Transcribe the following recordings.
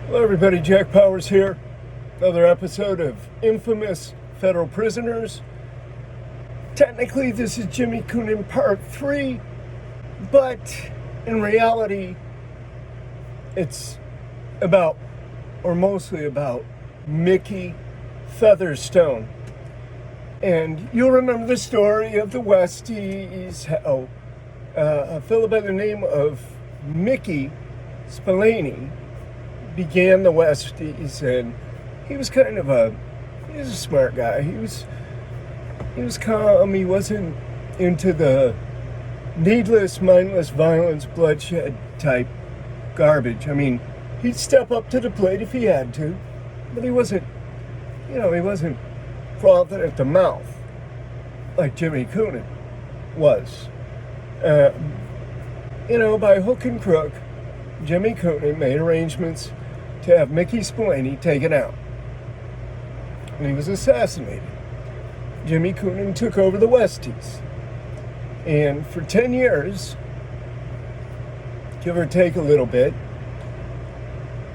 Hello everybody, Jack Powers here. Another episode of Infamous Federal Prisoners. Technically this is Jimmy Coonan Part 3, but in reality it's about, or mostly about, Mickey Featherstone. And you'll remember the story of the Westies, how a fellow by the name of Mickey Spillane began the Westies, and he was a smart guy. He was calm. He wasn't into the needless, mindless violence, bloodshed type garbage. I mean, he'd step up to the plate if he had to, but he wasn't frothing at the mouth like Jimmy Coonan was. By hook and crook, Jimmy Coonan made arrangements to have Mickey Spillane taken out. And he was assassinated. Jimmy Coonan took over the Westies. And for 10 years, give or take a little bit,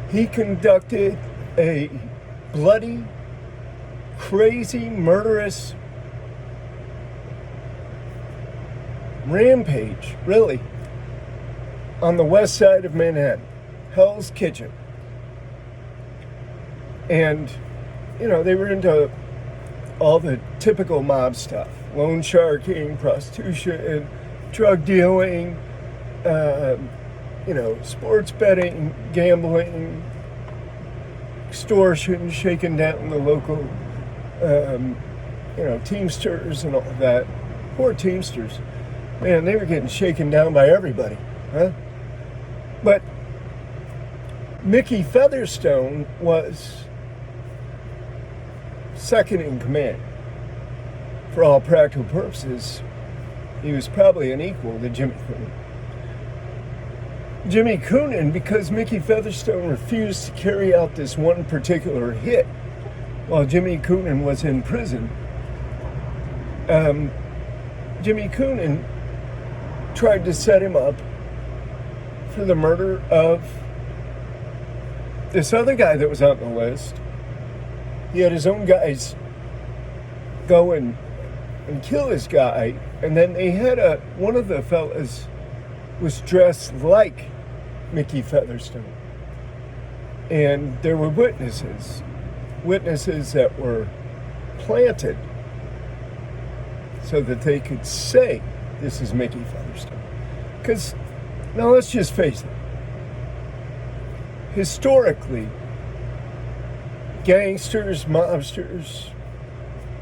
he conducted a bloody, crazy, murderous rampage, really, on the west side of Manhattan. Hell's Kitchen. And, they were into all the typical mob stuff. Loan sharking, prostitution, drug dealing, sports betting, gambling, extortion, shaking down the local, Teamsters and all of that. Poor Teamsters. Man, they were getting shaken down by everybody, huh? But Mickey Featherstone was second in command. For all practical purposes, he was probably an equal to Jimmy Coonan. Jimmy Coonan, because Mickey Featherstone refused to carry out this one particular hit while Jimmy Coonan was in prison, Jimmy Coonan tried to set him up for the murder of this other guy that was on the list. He had his own guys go and kill this guy, and then they had one of the fellas was dressed like Mickey Featherstone. And there were witnesses that were planted so that they could say this is Mickey Featherstone. Because, now let's just face it, historically, gangsters, mobsters,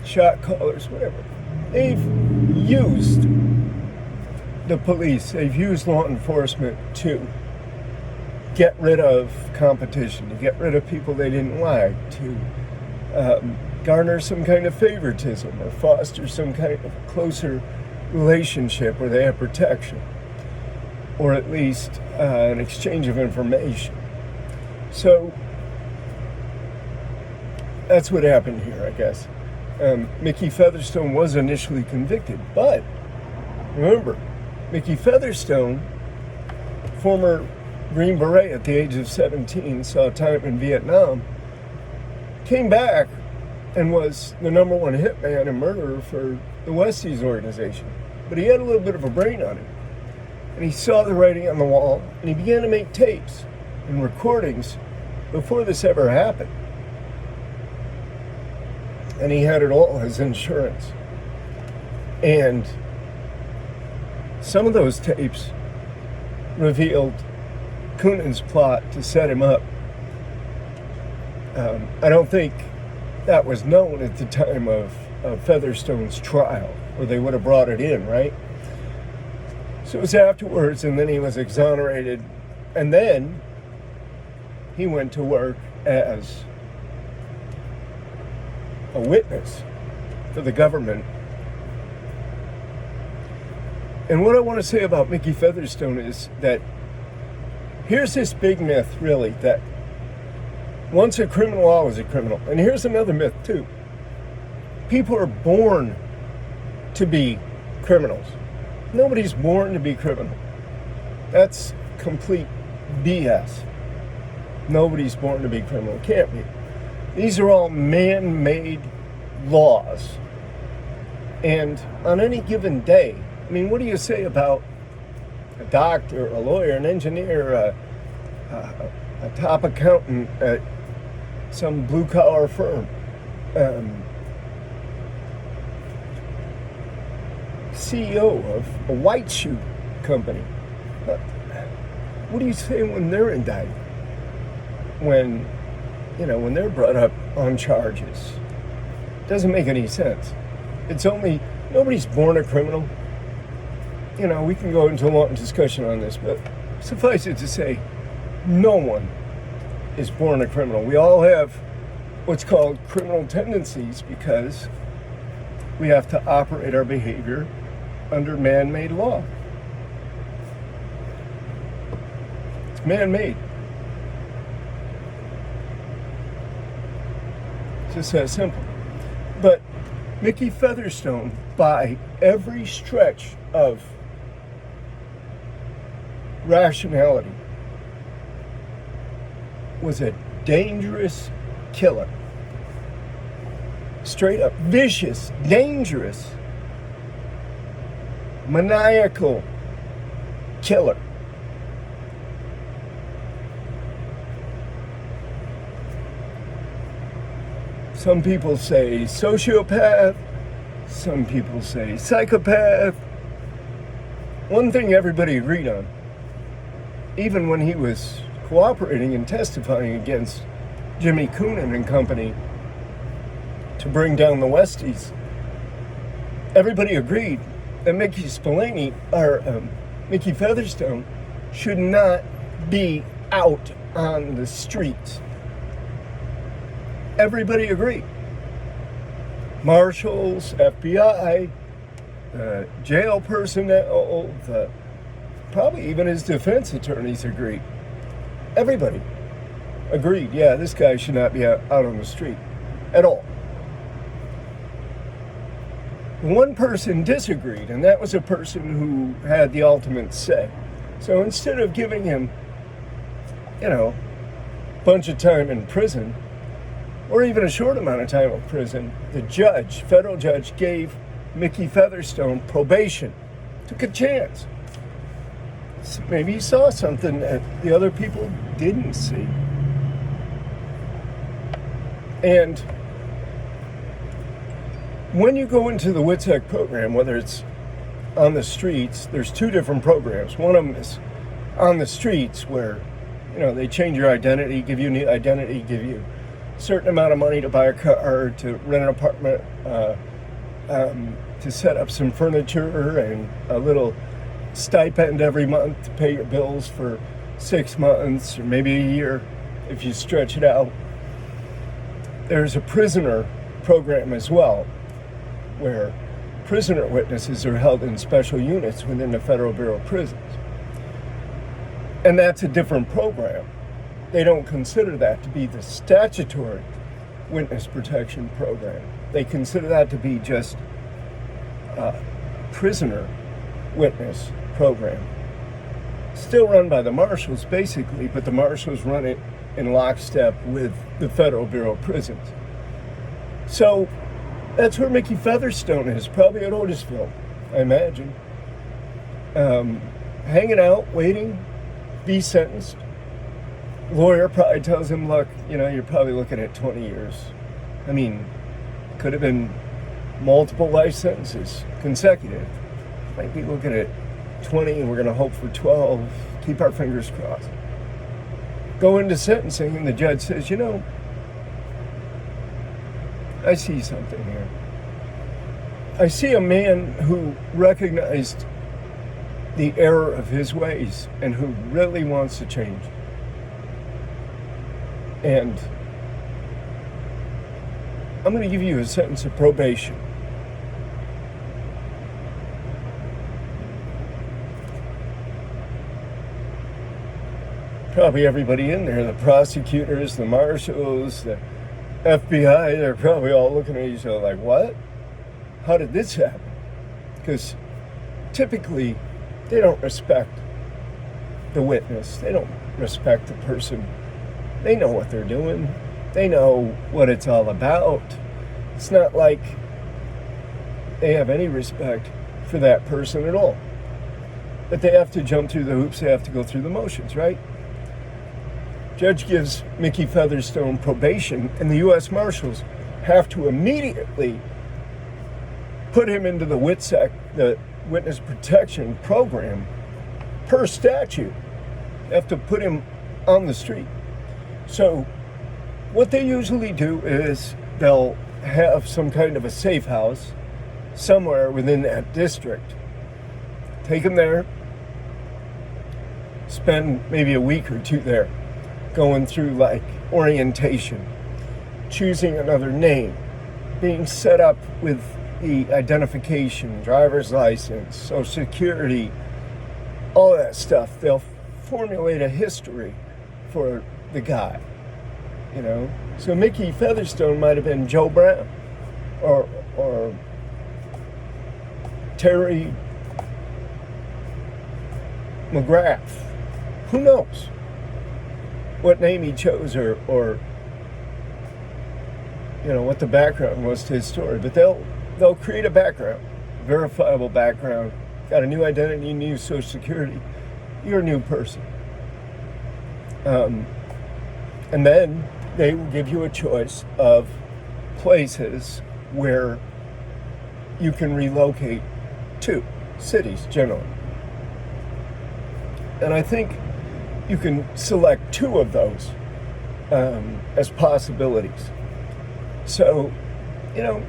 shot callers, whatever, they've used the police, they've used law enforcement to get rid of competition, to get rid of people they didn't like, to garner some kind of favoritism or foster some kind of closer relationship where they have protection, or at least an exchange of information. So that's what happened here, I guess. Mickey Featherstone was initially convicted, but remember, Mickey Featherstone, former Green Beret at the age of 17, saw time in Vietnam, came back and was the number one hitman and murderer for the Westies organization. But he had a little bit of a brain on him. And he saw the writing on the wall, and he began to make tapes and recordings before this ever happened. And he had it all as insurance. And some of those tapes revealed Coonan's plot to set him up. I don't think that was known at the time of Featherstone's trial, or they would have brought it in, right? So it was afterwards, and then he was exonerated, and then he went to work as a witness for the government. And what I want to say about Mickey Featherstone is that here's this big myth, really, that once a criminal, always a criminal. And here's another myth, too. People are born to be criminals. Nobody's born to be criminal. That's complete BS. Nobody's born to be criminal. Can't be. These are all man-made laws. And on any given day, I mean, what do you say about a doctor, a lawyer, an engineer, a top accountant at some blue-collar firm, CEO of a white shoe company? What do you say when they're indicted? When they're brought up on charges? Doesn't make any sense. Nobody's born a criminal. We can go into a long discussion on this, but suffice it to say, no one is born a criminal. We all have what's called criminal tendencies because we have to operate our behavior under man-made law. It's man-made. It's just that simple. But Mickey Featherstone, by every stretch of rationality, was a dangerous killer. Straight up vicious, dangerous, maniacal killer. Some people say sociopath, some people say psychopath. One thing everybody agreed on, even when he was cooperating and testifying against Jimmy Coonan and company to bring down the Westies, everybody agreed that Mickey Featherstone should not be out on the streets. Everybody agreed. Marshals, FBI, jail personnel, probably even his defense attorneys agreed. Everybody agreed, yeah, this guy should not be out on the street at all. One person disagreed, and that was a person who had the ultimate say. So instead of giving him, a bunch of time in prison, or even a short amount of time in prison, the federal judge, gave Mickey Featherstone probation. Took a chance. So maybe he saw something that the other people didn't see. And when you go into the WITSEC program, whether it's on the streets, there's two different programs. One of them is on the streets where, they change your identity, give you a new identity, give you a certain amount of money to buy a car, to rent an apartment, to set up some furniture, and a little stipend every month to pay your bills for 6 months or maybe a year if you stretch it out. There's a prisoner program as well, where prisoner witnesses are held in special units within the Federal Bureau of Prisons. And that's a different program. They don't consider that to be the statutory witness protection program. They consider that to be just a prisoner witness program. Still run by the marshals, basically, but the marshals run it in lockstep with the Federal Bureau of Prisons. So that's where Mickey Featherstone is, probably at Otisville, I imagine. Hanging out, waiting, be sentenced. Lawyer probably tells him, look, you're probably looking at 20 years. I mean, could have been multiple life sentences, consecutive. Might be looking at 20, and we're going to hope for 12. Keep our fingers crossed. Go into sentencing, and the judge says, I see something here. I see a man who recognized the error of his ways and who really wants to change. And I'm going to give you a sentence of probation. Probably everybody in there, the prosecutors, the marshals, the FBI, they're probably all looking at each other like, what? How did this happen? Because typically, they don't respect the witness. They don't respect the person They know what they're doing. They know what it's all about. It's not like they have any respect for that person at all. But they have to jump through the hoops. They have to go through the motions, right? Judge gives Mickey Featherstone probation, and the U.S. Marshals have to immediately put him into the WITSEC, the Witness Protection Program, per statute. They have to put him on the street. So what they usually do is they'll have some kind of a safe house somewhere within that district. Take him there, spend maybe a week or two there, going through like orientation, choosing another name, being set up with the identification, driver's license, social security, all that stuff. They'll formulate a history for the guy, you know. So Mickey Featherstone might have been Joe Brown or Terry McGrath. Who knows what name he chose or you know what the background was to his story. But they'll create a background, verifiable background, got a new identity, new social security. You're a new person. And then they will give you a choice of places where you can relocate to, cities generally. And I think you can select two of those as possibilities. So, you know,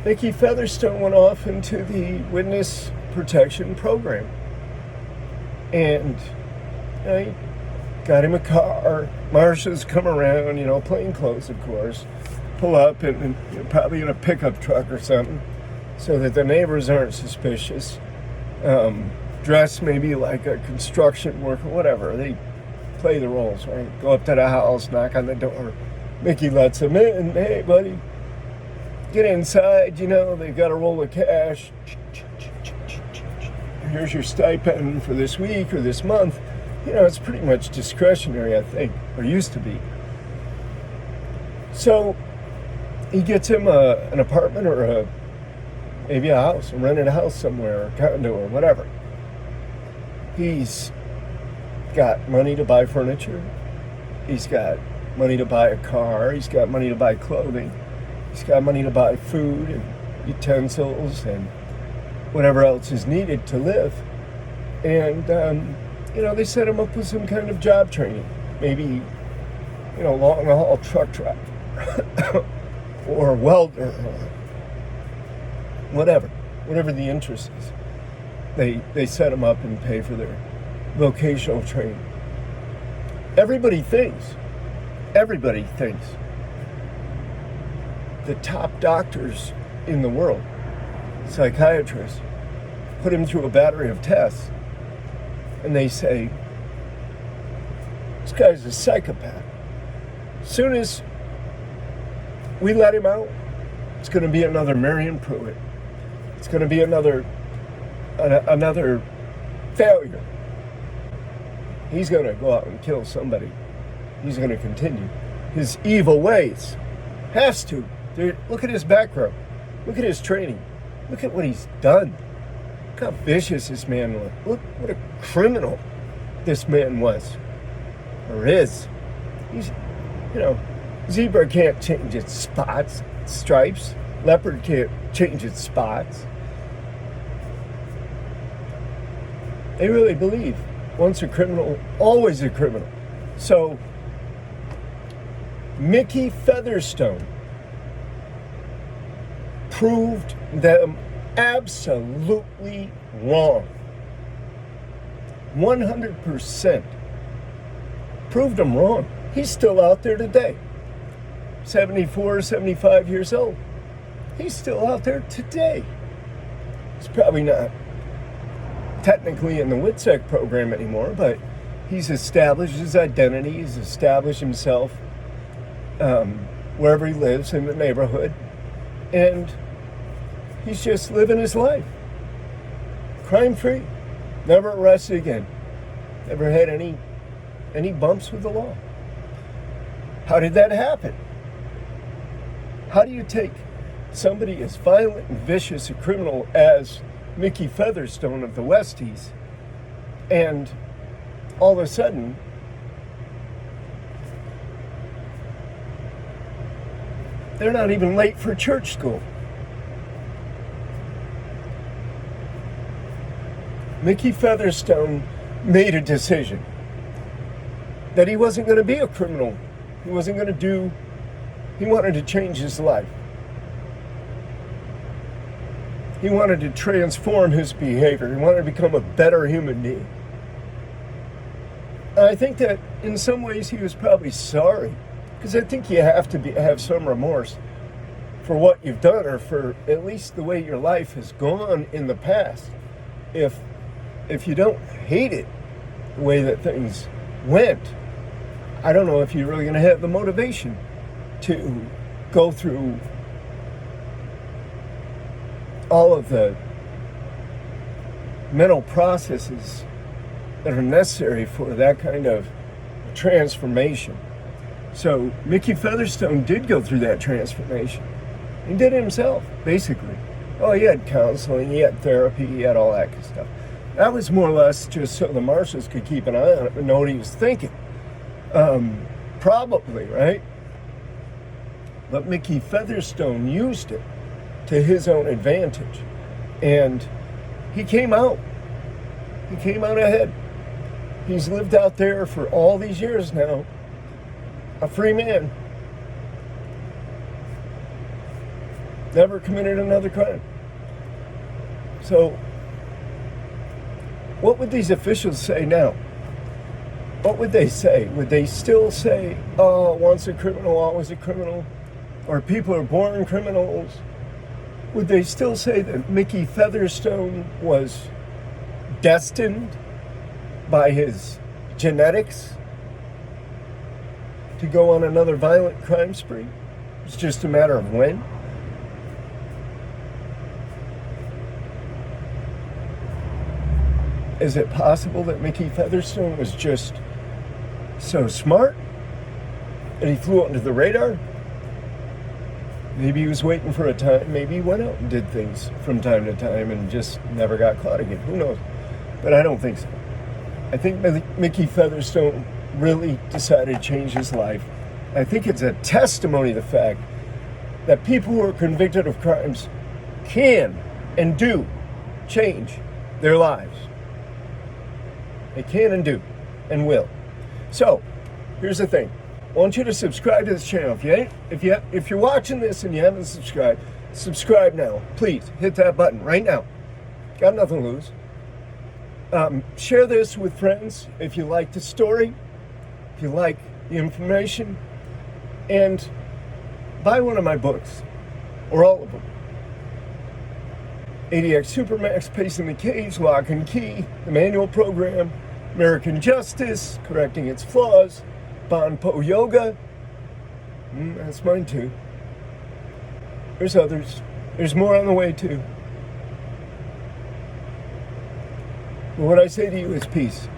Mickey Featherstone went off into the Witness Protection Program. And you know, he got him a car. Marshals come around, you know, plain clothes, of course, pull up and you know, probably in a pickup truck or something, so that the neighbors aren't suspicious. Dress maybe like a construction worker, whatever. They play the roles, right? Go up to the house, knock on the door. Mickey lets them in. Hey, buddy, get inside. You know, they've got a roll of cash. Here's your stipend for this week or this month. You know, it's pretty much discretionary, I think, or used to be. So he gets him an apartment or maybe a house, a rented house somewhere, or a condo or whatever. He's got money to buy furniture. He's got money to buy a car. He's got money to buy clothing. He's got money to buy food and utensils and whatever else is needed to live. And, you know, they set him up with some kind of job training. Maybe, you know, long-haul truck driver or welder or whatever the interest is. They set them up and pay for their vocational training. Everybody thinks the top doctors in the world, psychiatrists, put him through a battery of tests, and they say, this guy's a psychopath. As soon as we let him out, it's going to be another Marion Pruitt. It's going to be another failure. He's going to go out and kill somebody. He's going to continue his evil ways. Has to. Look at his background. Look at his training. Look at what he's done. Look how vicious this man was. Look what a criminal this man was. Or is. He's, you know, zebra can't change its stripes. Leopard can't change its spots. They really believe once a criminal, always a criminal. So, Mickey Featherstone proved them absolutely wrong. 100% proved them wrong. He's still out there today. 74, 75 years old. He's still out there today. He's probably not technically in the WITSEC program anymore, but he's established his identity. He's established himself wherever he lives in the neighborhood. And he's just living his life. Crime-free. Never arrested again. Never had any any bumps with the law. How did that happen? How do you take somebody as violent and vicious a criminal as Mickey Featherstone of the Westies, and all of a sudden they're not even late for church school? Mickey Featherstone made a decision that he wasn't going to be a criminal. He wasn't going to do, he wanted to change his life. He wanted to transform his behavior. He wanted to become a better human being. And I think that in some ways he was probably sorry, because I think you have to have some remorse for what you've done, or for at least the way your life has gone in the past. If you don't hate it, the way that things went, I don't know if you're really going to have the motivation to go through all of the mental processes that are necessary for that kind of transformation. So Mickey Featherstone did go through that transformation. He did it himself, basically. Oh, he had counseling, he had therapy, he had all that kind of stuff. That was more or less just so the marshals could keep an eye on it and know what he was thinking. Probably, right? But Mickey Featherstone used it to his own advantage. And he came out. He came out ahead. He's lived out there for all these years now, a free man. Never committed another crime. So, what would these officials say now? What would they say? Would they still say, oh, once a criminal, always a criminal? Or people are born criminals? Would they still say that Mickey Featherstone was destined by his genetics to go on another violent crime spree? It's just a matter of when. Is it possible that Mickey Featherstone was just so smart and he flew under the radar? Maybe he was waiting for a time. Maybe he went out and did things from time to time and just never got caught again. Who knows? But I don't think so. I think Mickey Featherstone really decided to change his life. I think it's a testimony to the fact that people who are convicted of crimes can and do change their lives. They can and do and will. So, here's the thing. I want you to subscribe to this channel. If you're watching this and you haven't subscribed, subscribe now. Please hit that button right now. Got nothing to lose. Share this with friends if you like the story, if you like the information, and buy one of my books, or all of them. ADX Supermax, Pacing the Cage, Lock and Key, the Manual Program, American Justice, Correcting Its Flaws, Bonpo Yoga. That's mine too. There's others. There's more on the way too. But what I say to you is peace.